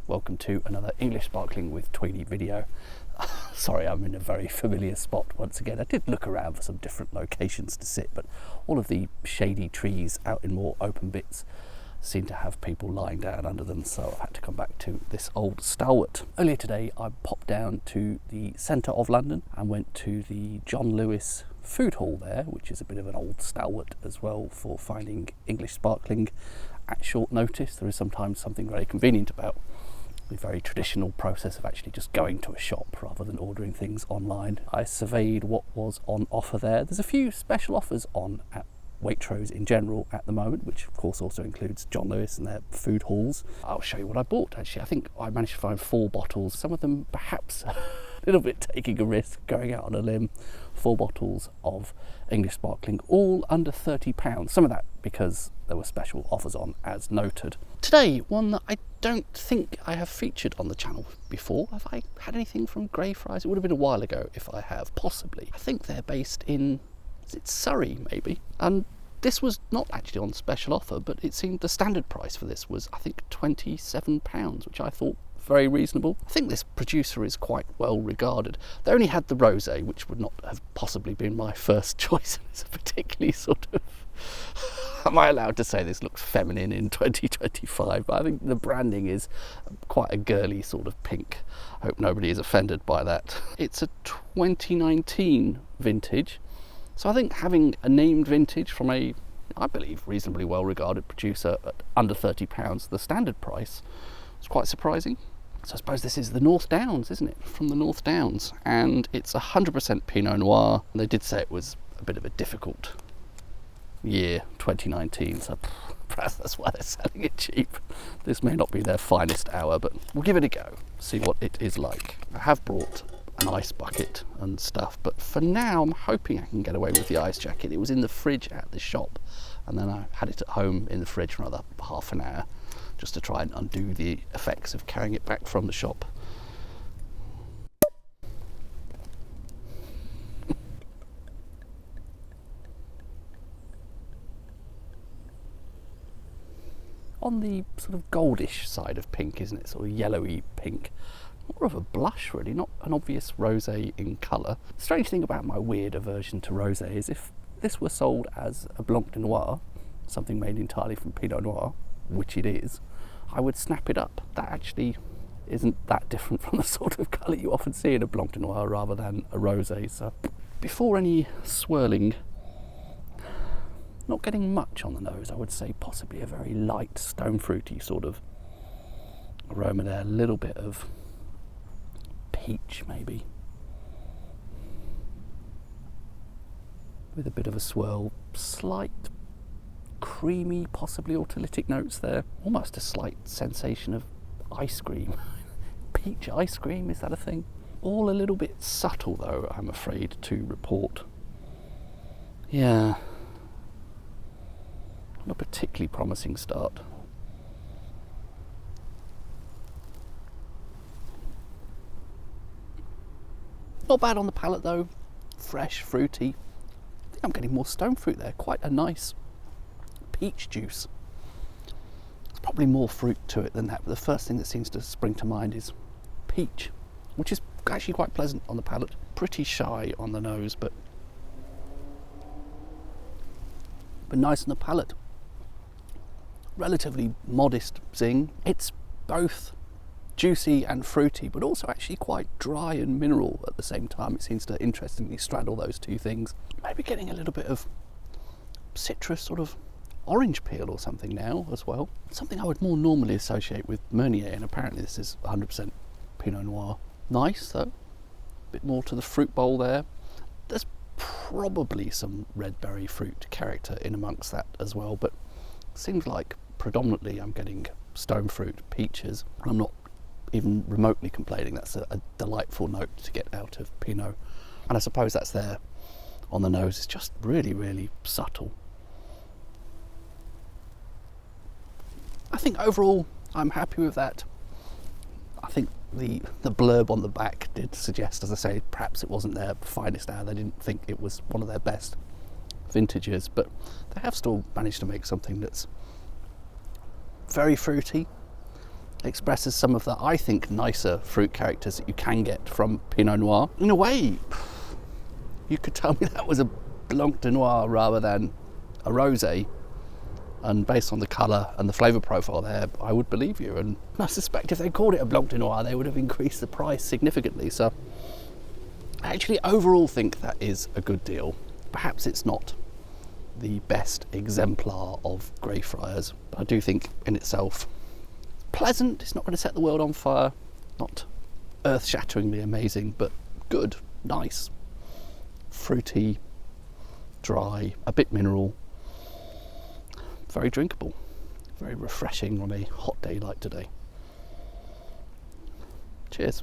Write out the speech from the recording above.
welcome to another English Sparkling with Tweedy video. Sorry, I'm in a very familiar spot once again. I did look around for some different locations to sit, but all of the shady trees out in more open bits seem to have people lying down under them, so I've had to come back to this old stalwart. Earlier today I popped down to the centre of London and went to the John Lewis Foodhall there, which is a bit of an old stalwart as well for finding English sparkling at short notice. There is sometimes something very convenient about the very traditional process of actually just going to a shop rather than ordering things online. I surveyed what was on offer there. There's a few special offers on at Waitrose in general at the moment, which of course also includes John Lewis and their food halls. I'll show you what I bought actually. I think I managed to find 4 bottles, some of them perhaps a little bit taking a risk, going out on a limb. 4 bottles of English sparkling, all under £30. Some of that because there were special offers on, as noted. Today, one that I don't think I have featured on the channel before. Have I had anything from Greyfriars? It would have been a while ago if I have, possibly. I think they're based in, is it Surrey maybe? And this was not actually on special offer, but it seemed the standard price for this was, I think, £27, which I thought very reasonable. I think this producer is quite well regarded. They only had the rosé, which would not have possibly been my first choice. It's a particularly sort of, am I allowed to say this looks feminine in 2025? But I think the branding is quite a girly sort of pink. I hope nobody is offended by that. It's a 2019 vintage. So I think having a named vintage from a, I believe, reasonably well regarded producer at under £30, the standard price, was quite surprising. So I suppose this is the North Downs, isn't it? From the North Downs. And it's 100% Pinot Noir. And they did say it was a bit of a difficult year, 2019. So perhaps that's why they're selling it cheap. This may not be their finest hour, but we'll give it a go, see what it is like. I have brought an ice bucket and stuff, but for now I'm hoping I can get away with the ice jacket. It was in the fridge at the shop, and then I had it at home in the fridge for another half an hour, just to try and undo the effects of carrying it back from the shop. On the sort of goldish side of pink, isn't it? Sort of yellowy pink. More of a blush really, not an obvious rosé in colour. The strange thing about my weird aversion to rosé is if this were sold as a Blanc de Noir, something made entirely from Pinot Noir, which it is, I would snap it up. That actually isn't that different from the sort of colour you often see in a Blanc de Noir rather than a rosé. So before any swirling, not getting much on the nose, I would say possibly a very light stone fruity sort of aroma there, a little bit of peach maybe, with a bit of a swirl, slight creamy, possibly autolytic notes there, almost a slight sensation of ice cream. Peach ice cream, is that a thing? All a little bit subtle though, I'm afraid to report. Yeah, not a particularly promising start. Not bad on the palate though, fresh, fruity. I think I'm getting more stone fruit there, quite a nice peach juice. There's probably more fruit to it than that, but the first thing that seems to spring to mind is peach, which is actually quite pleasant on the palate. Pretty shy on the nose, but nice on the palate. Relatively modest zing. It's both juicy and fruity, but also actually quite dry and mineral at the same time. It seems to interestingly straddle those two things. Maybe getting a little bit of citrus, sort of orange peel or something now as well. Something I would more normally associate with Meunier, and apparently this is 100% Pinot Noir. Nice though, a bit more to the fruit bowl there. There's probably some red berry fruit character in amongst that as well, but it seems like predominantly I'm getting stone fruit, peaches. I'm not even remotely complaining. That's a delightful note to get out of Pinot, and I suppose that's there on the nose. It's just really, really subtle. I think overall I'm happy with that. I think the blurb on the back did suggest, as I say, perhaps it wasn't their finest hour. They didn't think it was one of their best vintages, but they have still managed to make something that's very fruity, expresses some of the, I think, nicer fruit characters that you can get from Pinot Noir. In a way, you could tell me that was a Blanc de Noir rather than a rosé, and based on the colour and the flavour profile there, I would believe you. And I suspect if they called it a Blanc de Noir, they would have increased the price significantly. So I actually overall think that is a good deal. Perhaps it's not the best exemplar of Greyfriars, but I do think in itself pleasant. It's not going to set the world on fire, not earth-shatteringly amazing, but good, nice, fruity, dry, a bit mineral, very drinkable, very refreshing on a hot day like today. Cheers.